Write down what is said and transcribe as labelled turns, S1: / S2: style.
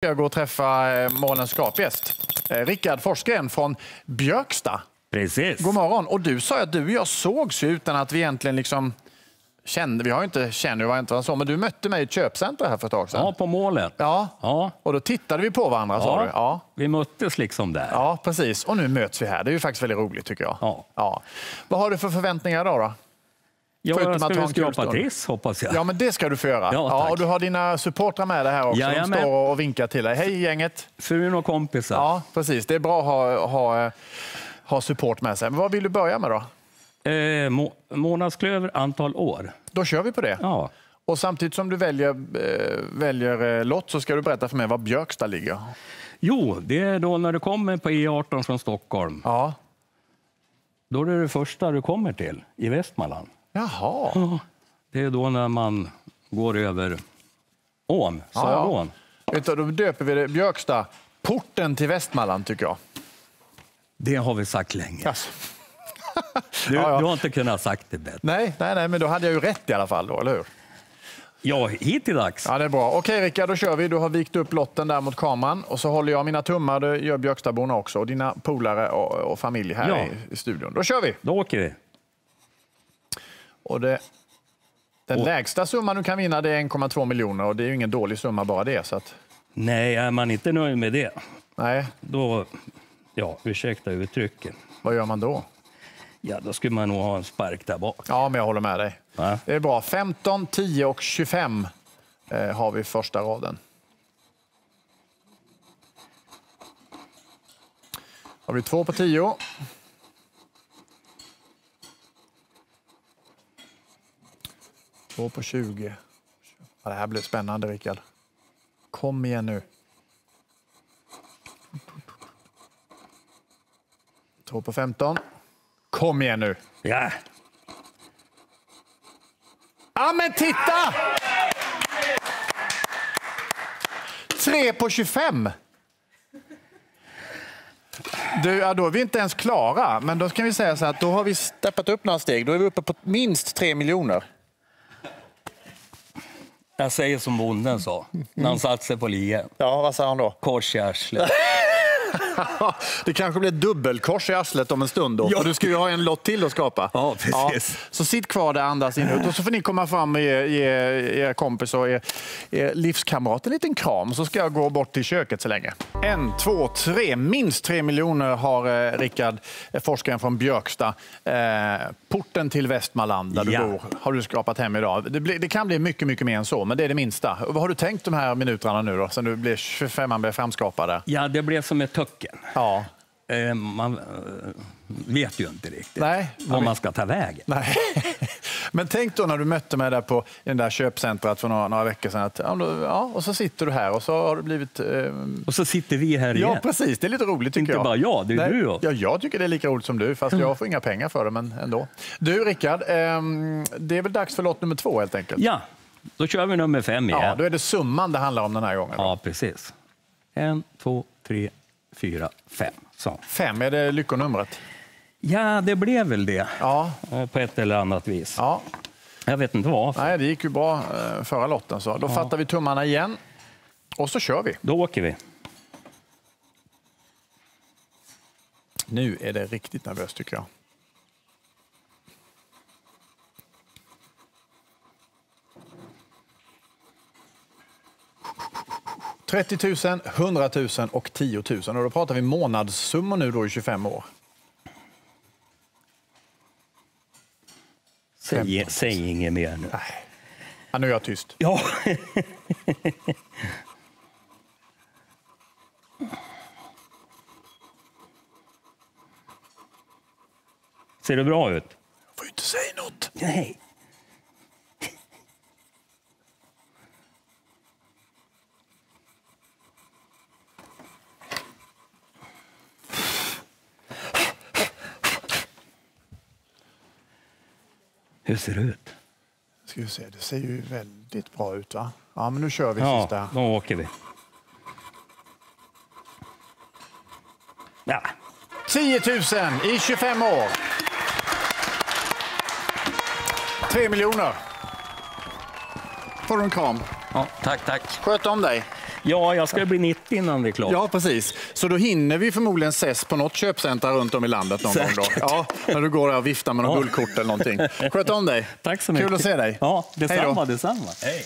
S1: Jag går och träffa morgonens skarpgäst. Rickard Forsgren från Björkstad.
S2: Precis.
S1: God morgon. Och du sa att du och jag sågs utan att vi egentligen liksom kände. Vi har ju inte känner varandra så, men du mötte mig i ett köpcenter här för ett tag sedan.
S2: Ja, på målet.
S1: Ja. Och då tittade vi på varandra, sa du. Ja.
S2: Vi möttes liksom där.
S1: Ja, precis. Och nu möts vi här. Det är ju faktiskt väldigt roligt, tycker jag.
S2: Ja.
S1: Vad har du för förväntningar då?
S2: Jag ska väl skrapa triss, hoppas jag.
S1: Ja, men det ska du få göra.
S2: Ja,
S1: och du har dina supportrar med dig här också. De står och vinkar till dig. Hej gänget!
S2: Frun och kompisar.
S1: Ja, precis. Det är bra att ha support med sig. Men vad vill du börja med då?
S2: Månadsklöver, antal år.
S1: Då kör vi på det.
S2: Ja.
S1: Och samtidigt som du väljer lott så ska du berätta för mig var Björkstad ligger.
S2: Jo, det är då när du kommer på E18 från Stockholm.
S1: Ja.
S2: Då är det första du kommer till i Västmanland.
S1: Jaha.
S2: Ja, det är då när man går över ån, Sagån.
S1: Vet du, då döper vi det Björkstad, porten till Västmanland, tycker jag.
S2: Det har vi sagt länge.
S1: Yes.
S2: Du har inte kunnat sagt det bättre.
S1: Nej, men då hade jag ju rätt i alla fall då, eller hur?
S2: Ja, hittills.
S1: Ja, det är bra. Okej Rickard, då kör vi. Du har vikt upp lotten där mot kameran och så håller jag mina tummar, det gör Björkstadborna också och dina polare och familj här i studion. Då kör vi!
S2: Då åker vi.
S1: Och den lägsta summan du kan vinna det är 1,2 miljoner och det är ju ingen dålig summa bara det. Så att...
S2: Nej, är man inte nöjd med det,
S1: nej.
S2: Då, ursäkta uttrycken.
S1: Vad gör man då?
S2: Ja, då skulle man nog ha en spark där bak.
S1: Ja, men jag håller med dig.
S2: Ja.
S1: Det är bra. 15, 10 och 25 har vi första raden. Har vi 2 på 10. Två på 20. Ja, det här blir spännande, Rickard. Kom igen nu. 2 på 15. Kom igen nu.
S2: Ja.
S1: Ja, men titta! 3 på 25. Då är vi inte ens klara. Men då ska vi säga så att då har vi steppat upp några steg. Då är vi uppe på minst 3 miljoner.
S2: Jag säger som bonden sa, när han satt sig på lien.
S1: Ja, vad sa han då?
S2: Kors i arslet.
S1: Det kanske blir dubbelkors i arslet om en stund då. Ja. För du ska ju ha en lott till att skapa.
S2: Ja, precis.
S1: Ja. Så sitt kvar där, andas in ut. Och så får ni komma fram med er kompis och er livskamrat en liten kram. Så ska jag gå bort till köket så länge. 1, 2, 3. Minst 3 miljoner har Rickard Forsgren från Björkstad. Porten till Västmanland där du bor har du skapat hem idag. Det kan bli mycket, mycket mer än så, men det är det minsta. Vad har du tänkt de här minuterna nu då? Sen du blev 25, man blev framskapad?
S2: Ja, det blev som ett töcken.
S1: Ja.
S2: Man vet ju inte riktigt vad man ska ta vägen.
S1: Nej. Men tänk då när du mötte mig där på den där köpcentret för några veckor sedan. Att, och så sitter du här och så har du blivit...
S2: Och så sitter vi här igen.
S1: Ja, precis. Det är lite roligt tycker jag.
S2: Inte bara jag, det är du.
S1: Ja, jag tycker det är lika roligt som du, fast jag får inga pengar för det, men ändå. Du, Rickard, det är väl dags för lott nummer 2 helt enkelt?
S2: Ja, då kör vi nummer 5 igen.
S1: Ja, då är det summan det handlar om den här gången. Då.
S2: Ja, precis. 1, 2, 3, 4, 5. Så.
S1: 5, är det lyckonumret?
S2: Ja, det blev väl det.
S1: Ja.
S2: På ett eller annat vis.
S1: Ja.
S2: Jag vet inte varför.
S1: Nej, det gick ju bra förra lotten. Så. Då fattar vi tummarna igen. Och så kör vi.
S2: Då åker vi.
S1: Nu är det riktigt nervöst tycker jag. $30 000, 100 000 och 10 000. Och då pratar vi månadssummor nu då i 25 år.
S2: Säg inget mer nu.
S1: Nej. Ja, nu är jag tyst.
S2: Ja. Ser det bra ut?
S1: Jag får ju inte säga något.
S2: Nej. Hur ser det ut?
S1: Ska vi se, det ser ju väldigt bra ut va? Ja, men nu kör vi sista.
S2: Ja, då åker vi. Ja.
S1: 10 000 i 25 år. 3 miljoner. Får du en kram.
S2: Ja, tack, tack.
S1: Sköt om dig.
S2: Ja, jag ska bli 90 innan det är klart.
S1: Ja, precis. Så då hinner vi förmodligen ses på något köpcenter runt om i landet någon gång då. Ja, när du går där och viftar med någon guldkort eller någonting. Sköt om dig.
S2: Tack så mycket.
S1: Kul att se dig.
S2: Ja, detsamma. Hej.